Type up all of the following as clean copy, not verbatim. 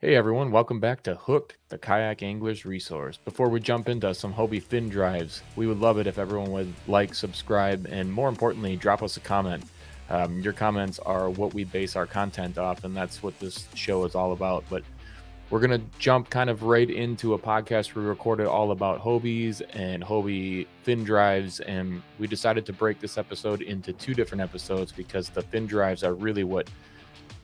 Hey everyone, welcome back to Hooked, the kayak angler's resource. Before we jump into some Hobie Fin Drives, we would love it if everyone would like, subscribe, and more importantly, drop us a comment. Your comments are what we base our content off, and that's what this show is all about. But we're going to jump kind of right into a podcast we recorded all about Hobies and Hobie Fin Drives, and we decided to break this episode into two different episodes because the Fin Drives are really what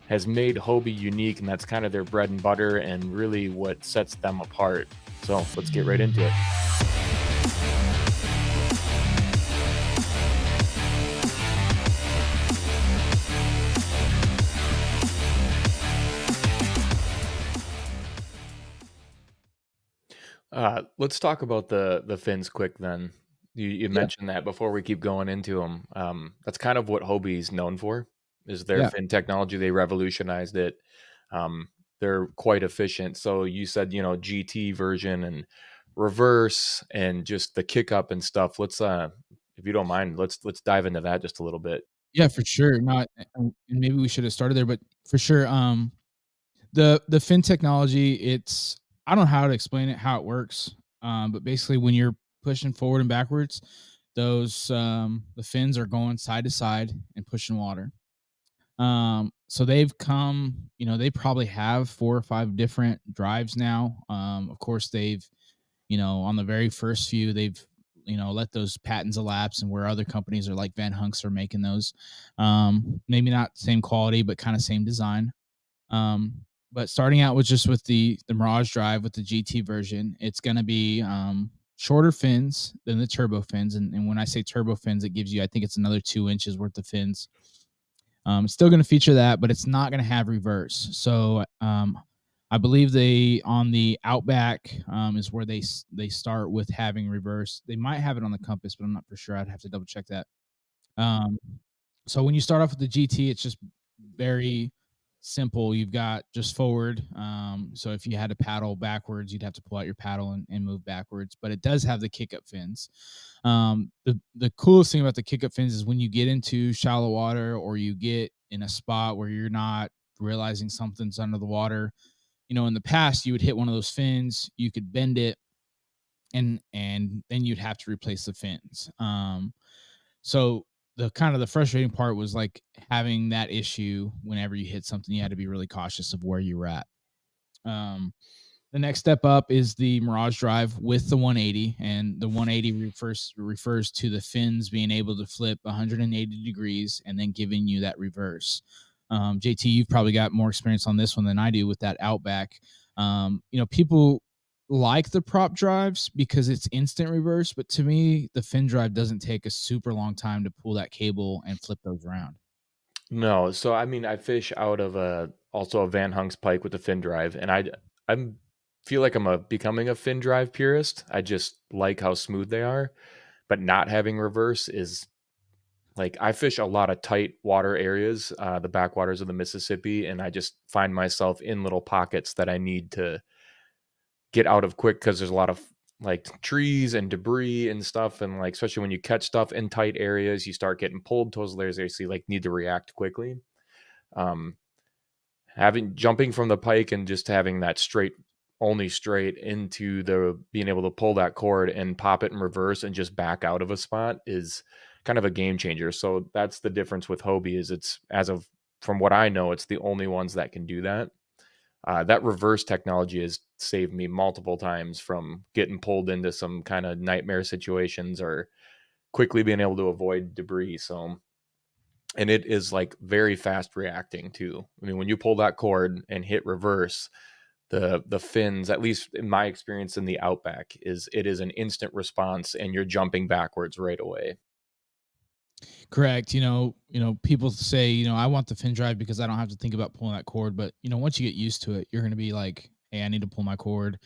has made Hobie unique, and that's kind of their bread and butter and really what sets them apart. So let's get right into it. Let's talk about the fins quick then. You Yeah, mentioned that before we keep going into them. That's kind of what Hobie's known for, is their yeah. fin technology. They revolutionized it. They're quite efficient. So you said, GT version and reverse and just the kick up and stuff. Let's if you don't mind, let's dive into that just a little bit. Yeah, for sure. Not and maybe we should have started there, but for sure, the fin technology, it's I don't know how to explain it, how it works, but basically when you're pushing forward and backwards, the fins are going side to side and pushing water. So they've come, they probably have 4 or 5 different drives now. Of course, they've on the very first few, they've let those patents elapse, and where other companies are like Van Hunks are making those, maybe not same quality, but kind of same design. But starting out with just with the Mirage Drive with the GT version, it's going to be shorter fins than the turbo fins, and when I say turbo fins, it gives you, I think it's another 2 inches worth of fins. It's still going to feature that, but it's not going to have reverse. So I believe they on the Outback is where they start with having reverse. They might have it on the Compass, but I'm not for sure. I'd have to double check that. Um, so when you start off with the GT, it's just very simple. You've got just forward. So if you had to paddle backwards, you'd have to pull out your paddle and move backwards. But it does have the kick up fins. The coolest thing about the kick up fins is when you get into shallow water or you get in a spot where you're not realizing something's under the water. In the past, you would hit one of those fins, you could bend it, and then you'd have to replace the fins. So the kind of the frustrating part was like having that issue whenever you hit something, you had to be really cautious of where you were at. Um, the next step up is the Mirage Drive with the 180, and the 180 refers to the fins being able to flip 180 degrees and then giving you that reverse. JT, you've probably got more experience on this one than I do with that Outback. People like the prop drives because it's instant reverse, but to me, the fin drive doesn't take a super long time to pull that cable and flip those around. No, so I mean, I fish out of a also a Van Hunks pike with the fin drive, and I'm feel like I'm becoming a fin drive purist. I just like how smooth they are, but not having reverse is like I fish a lot of tight water areas, the backwaters of the Mississippi, and I just find myself in little pockets that I need to get out of quick because there's a lot of like trees and debris and stuff, and like especially when you catch stuff in tight areas, you start getting pulled towards layers there, so you like need to react quickly. Um, having jumping from the pike and just having that only straight into the being able to pull that cord and pop it in reverse and just back out of a spot is kind of a game changer. So that's the difference with Hobie is it's as of from what I know, it's the only ones that can do that. That reverse technology has saved me multiple times from getting pulled into some kind of nightmare situations or quickly being able to avoid debris. So, and it is like very fast reacting too. I mean, when you pull that cord and hit reverse, the fins, at least in my experience in the Outback, is it is an instant response and you're jumping backwards right away. Correct. People say, I want the fin drive because I don't have to think about pulling that cord. But once you get used to it, you're going to be like, hey, I need to pull my cord.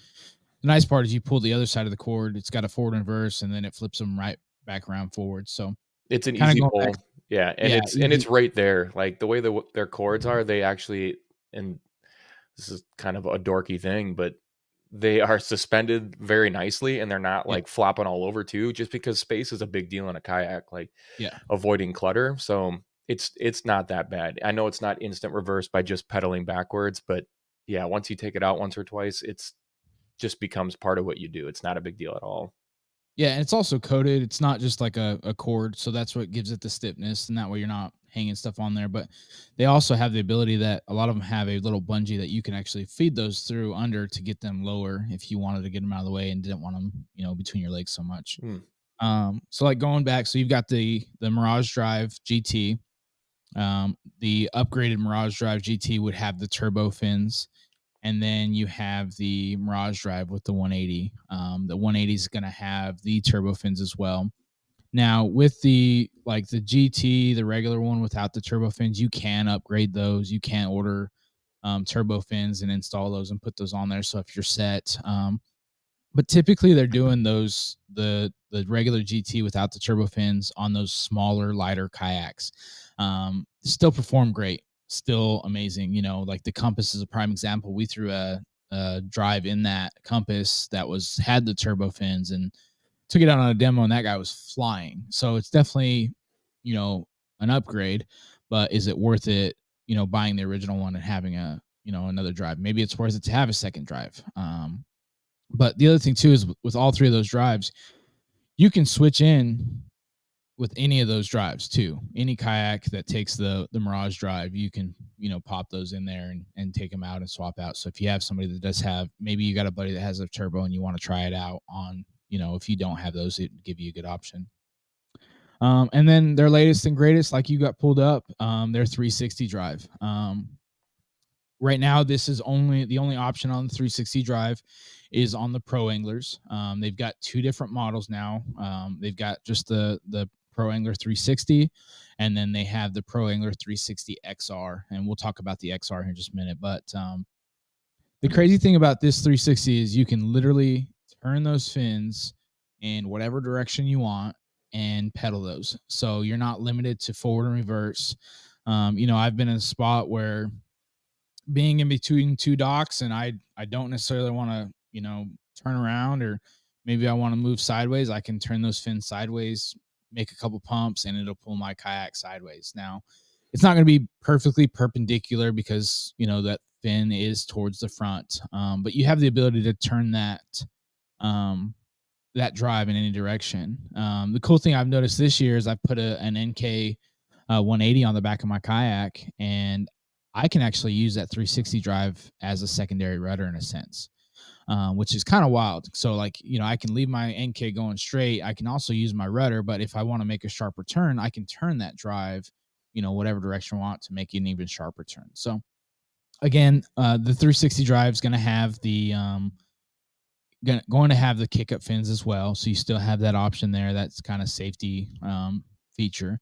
The nice part is you pull the other side of the cord. It's got a forward and reverse, and then it flips them right back around forward. So It's an kind of easy going back, pull. Yeah, and yeah, it's easy. right there. Like the way their cords are, they actually, and this is kind of a dorky thing, but they are suspended very nicely and they're not Yeah, like flopping all over too, just because space is a big deal in a kayak, like yeah, avoiding clutter. So it's not that bad. I know it's not instant reverse by just pedaling backwards, but Yeah, once you take it out once or twice, it's just becomes part of what you do. It's not a big deal at all. Yeah, and it's also coated. It's not just like a cord, so that's what gives it the stiffness, and that way you're not hanging stuff on there. But they also have the ability that a lot of them have a little bungee that you can actually feed those through under to get them lower if you wanted to get them out of the way and didn't want them, between your legs so much. Mm. So like going back, so you've got the Mirage Drive GT. The upgraded Mirage Drive GT would have the turbo fins, and then you have the Mirage Drive with the 180. The 180 is going to have the turbo fins as well. Now, with the GT, the regular one without the turbo fins, you can upgrade those. You can order turbo fins and install those and put those on there. So if you're set, but typically they're doing the regular GT without the turbo fins on those smaller, lighter kayaks. Still perform great, still amazing. Like the Compass is a prime example. We threw a drive in that Compass that had the turbo fins and took it out on a demo, and that guy was flying. So it's definitely, you know, an upgrade, but is it worth it? Buying the original one and having another drive. Maybe it's worth it to have a second drive. But the other thing too is with all three of those drives, you can switch in with any of those drives too. Any kayak that takes the Mirage drive, you can pop those in there and take them out and swap out. So if you have somebody that does have, maybe you got a buddy that has a turbo and you want to try it out on, if you don't have those, it give you a good option. And then their latest and greatest, like you got pulled up, their 360 drive. Right now, this is the only option on the 360 drive is on the pro anglers. They've got two different models now. They've got just the pro angler 360, and then they have the pro angler 360 XR, and we'll talk about the XR here in just a minute. But the crazy thing about this 360 is you can literally turn those fins in whatever direction you want and pedal those, so you're not limited to forward and reverse. I've been in a spot where being in between two docks and I don't necessarily want to, turn around, or maybe I want to move sideways, I can turn those fins sideways, make a couple pumps, and it'll pull my kayak sideways. Now, it's not going to be perfectly perpendicular because, that fin is towards the front. But you have the ability to turn um, that drive in any direction. The cool thing I've noticed this year is I put an NK 180 on the back of my kayak, and I can actually use that 360 drive as a secondary rudder in a sense, which is kind of wild. So, like, I can leave my NK going straight. I can also use my rudder, but if I want to make a sharper turn, I can turn that drive, whatever direction I want to make an even sharper turn. So, again, the 360 drive is going to have going to have the kick up fins as well. So you still have that option there. That's kind of safety feature.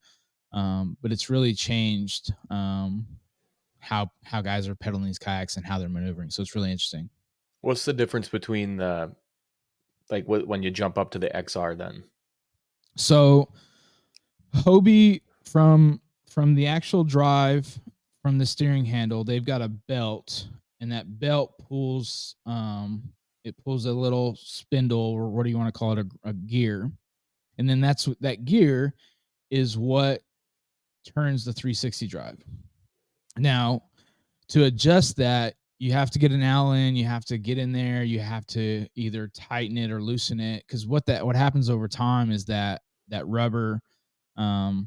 But it's really changed how guys are pedaling these kayaks and how they're maneuvering. So it's really interesting. What's the difference between the when you jump up to the XR then? So Hobie from the actual drive from the steering handle, they've got a belt, and that belt pulls it pulls a little spindle, or what do you want to call it, a gear, and then that gear is what turns the 360 drive. Now, to adjust that, you have to get an Allen, you have to get in there, you have to either tighten it or loosen it, because what happens over time is that rubber um,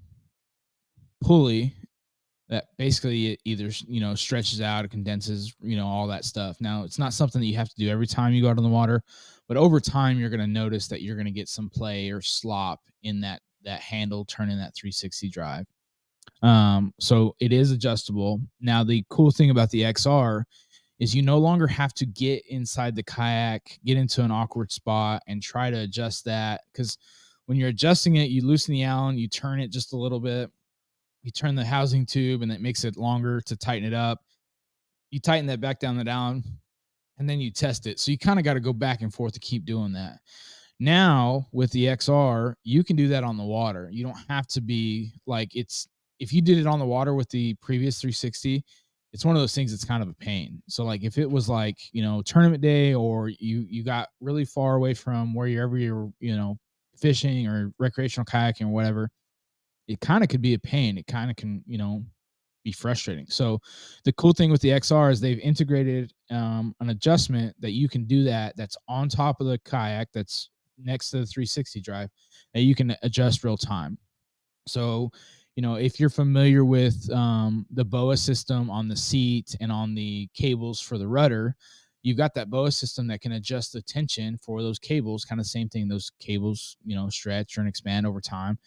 pulley that basically it either stretches out, it condenses, all that stuff. Now, it's not something that you have to do every time you go out on the water, but over time you're going to notice that you're going to get some play or slop in that handle turning that 360 drive. So it is adjustable. Now, the cool thing about the XR is you no longer have to get inside the kayak, get into an awkward spot and try to adjust that, because when you're adjusting it, you loosen the Allen, you turn it just a little bit, you turn the housing tube, and it makes it longer to tighten it up. You tighten that back down the Allen, and then you test it. So you kind of got to go back and forth to keep doing that. Now with the XR, you can do that on the water. You don't have to be like, if you did it on the water with the previous 360, it's one of those things that's kind of a pain. So like if it was like, tournament day, or you got really far away from wherever you're, fishing or recreational kayaking or whatever, it kind of could be a pain. It kind of can, be frustrating. So the cool thing with the XR is they've integrated an adjustment that you can do that's on top of the kayak, that's next to the 360 drive, that you can adjust real time. So, if you're familiar with the BOA system on the seat and on the cables for the rudder, you've got that BOA system that can adjust the tension for those cables. Kind of same thing. Those cables, stretch and expand over time.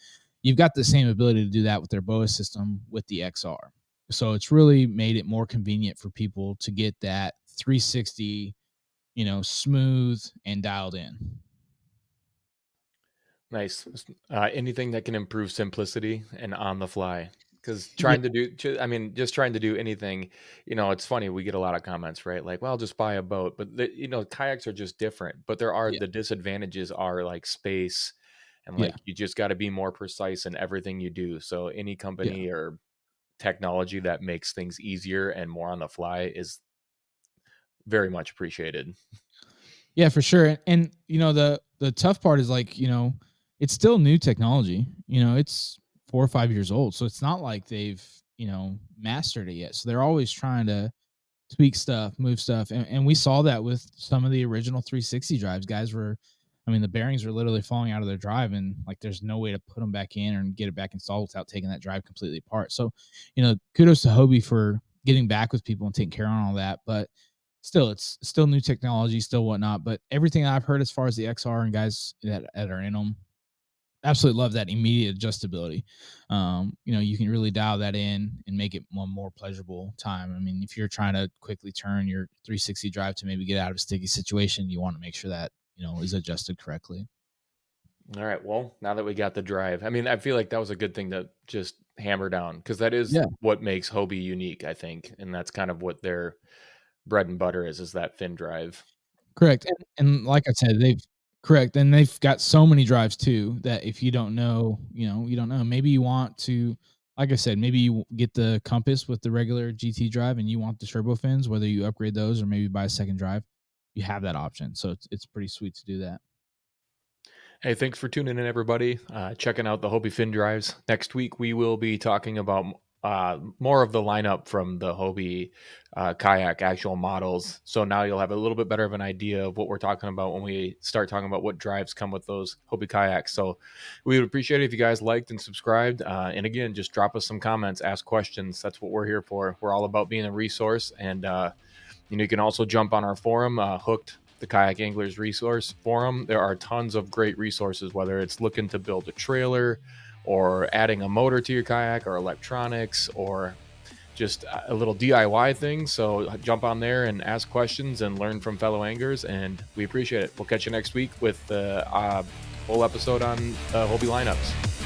You've got the same ability to do that with their BOA system with the XR. So it's really made it more convenient for people to get that 360, smooth and dialed in. Nice. Anything that can improve simplicity and on the fly. Because Yeah, just trying to do anything, it's funny. We get a lot of comments, right? Like, well, just buy a boat. But, kayaks are just different. But yeah, the disadvantages are like space and yeah, like you just got to be more precise in everything you do. So, any yeah. company or technology that makes things easier and more on the fly is very much appreciated. Yeah, for sure. And the tough part is like, it's still new technology. It's 4 or 5 years old. So it's not like they've, mastered it yet. So they're always trying to tweak stuff, move stuff. And we saw that with some of the original 360 drives. Guys were, I mean, the bearings were literally falling out of their drive, and like there's no way to put them back in and get it back installed without taking that drive completely apart. So, kudos to Hobie for getting back with people and taking care of all that. But still, it's still new technology, still whatnot. But everything I've heard as far as the XR and guys that are in them, absolutely love that immediate adjustability. You can really dial that in and make it one more pleasurable time. I mean, if you're trying to quickly turn your 360 drive to maybe get out of a sticky situation, you want to make sure that is adjusted correctly. All right. Well, now that we got the drive, I mean, I feel like that was a good thing to just hammer down because that is Yeah, what makes Hobie unique, I think. And that's kind of what their bread and butter is that fin drive. correct. And like I said, they've got so many drives too that if you don't know, you don't know. Maybe you want to, like I said, maybe you get the Compass with the regular GT drive and you want the turbo fins, whether you upgrade those or maybe buy a second drive, you have that option. So it's pretty sweet to do that. Hey, thanks for tuning in, everybody. Checking out the Hobie Fin Drives. Next week, we will be talking about more of the lineup from the Hobie Kayak actual models. So now you'll have a little bit better of an idea of what we're talking about when we start talking about what drives come with those Hobie Kayaks. So we would appreciate it if you guys liked and subscribed. And again, just drop us some comments, ask questions. That's what we're here for. We're all about being a resource. And you can also jump on our forum, Hooked, the Kayak Anglers Resource Forum. There are tons of great resources, whether it's looking to build a trailer or adding a motor to your kayak or electronics or just a little DIY thing. So jump on there and ask questions and learn from fellow anglers, and we appreciate it. We'll catch you next week with the whole episode on Hobie lineups.